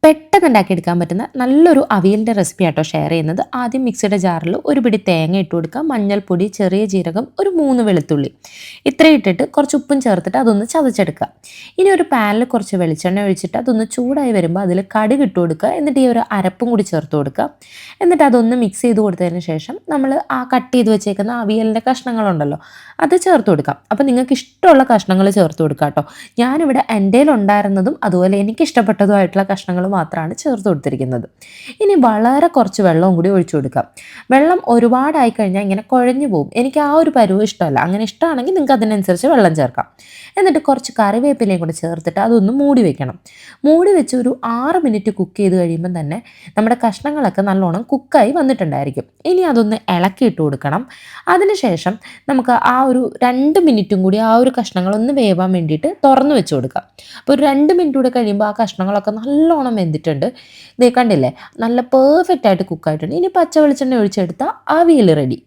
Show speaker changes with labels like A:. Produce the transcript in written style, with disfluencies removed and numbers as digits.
A: പെട്ടെന്ന് ഉണ്ടാക്കിയെടുക്കാൻ പറ്റുന്ന നല്ലൊരു അവിയലിൻ്റെ റെസിപ്പി ആട്ടോ ഷെയർ ചെയ്യുന്നത്. ആദ്യം മിക്സിയുടെ ജാറിൽ ഒരു പിടി തേങ്ങ ഇട്ട് കൊടുക്കുക, മഞ്ഞൾപ്പൊടി, ചെറിയ ജീരകം, ഒരു 3 വെളുത്തുള്ളി ഇത്രയും ഇട്ടിട്ട് കുറച്ച് ഉപ്പും ചേർത്തിട്ട് അതൊന്ന് ചതച്ചെടുക്കുക. ഇനി ഒരു പാനിൽ കുറച്ച് വെളിച്ചെണ്ണ ഒഴിച്ചിട്ട് അതൊന്ന് ചൂടായി വരുമ്പോൾ അതിൽ കടുക് ഇട്ട് കൊടുക്കുക. എന്നിട്ട് ഈ ഒരു അരപ്പും കൂടി ചേർത്ത് കൊടുക്കുക. എന്നിട്ട് അതൊന്ന് മിക്സ് ചെയ്ത് കൊടുത്തതിന് ശേഷം നമ്മൾ ആ കട്ട് ചെയ്ത് വെച്ചേക്കുന്ന അവിയലിൻ്റെ കഷ്ണങ്ങളുണ്ടല്ലോ അത് ചേർത്ത് കൊടുക്കാം. അപ്പോൾ നിങ്ങൾക്ക് ഇഷ്ടമുള്ള കഷ്ണങ്ങൾ ചേർത്ത് കൊടുക്കുക കേട്ടോ. ഞാനിവിടെ എൻ്റെ ഉണ്ടായിരുന്നതും അതുപോലെ എനിക്ക് ഇഷ്ടപ്പെട്ടതുമായിട്ടുള്ള കഷ്ണങ്ങൾ മാത്രമാണ് ചേർത്ത് കൊടുത്തിരിക്കുന്നത്. ഇനി വളരെ കുറച്ച് വെള്ളവും കൂടി ഒഴിച്ചു കൊടുക്കാം. വെള്ളം ഒരുപാടായി കഴിഞ്ഞാൽ ഇങ്ങനെ കുഴഞ്ഞു പോകും. എനിക്ക് ആ ഒരു പരുവം ഇഷ്ടമല്ല. അങ്ങനെ ഇഷ്ടമാണെങ്കിൽ നിങ്ങൾക്ക് അതിനനുസരിച്ച് വെള്ളം ചേർക്കാം. എന്നിട്ട് കുറച്ച് കറിവേപ്പിലയും കൂടി ചേർത്തിട്ട് അതൊന്ന് മൂടി വെക്കണം. മൂടി വെച്ച് ഒരു 6 മിനിറ്റ് കുക്ക് ചെയ്ത് കഴിയുമ്പം തന്നെ നമ്മുടെ കഷ്ണങ്ങളൊക്കെ നല്ലോണം കുക്കായി വന്നിട്ടുണ്ടായിരിക്കും. ഇനി അതൊന്ന് ഇളക്കിയിട്ട് കൊടുക്കണം. അതിനുശേഷം നമുക്ക് ആ ഒരു 2 മിനിറ്റും കൂടി ആ ഒരു കഷ്ണങ്ങളൊന്ന് വേവാൻ വേണ്ടിയിട്ട് തുറന്ന് വെച്ച് കൊടുക്കാം. അപ്പോൾ ഒരു 2 മിനിറ്റ് കൂടെ കഴിയുമ്പോൾ ആ കഷ്ണങ്ങളൊക്കെ നല്ലോണം വെന്തിട്ടുണ്ട്. ദേ കണ്ടില്ലേ, നല്ല പെർഫെക്റ്റ് ആയിട്ട് കുക്കായിട്ടുണ്ട്. ഇനി പച്ച വെളിച്ചെണ്ണ ഒഴിച്ചെടുത്താൽ അവിയൽ റെഡി.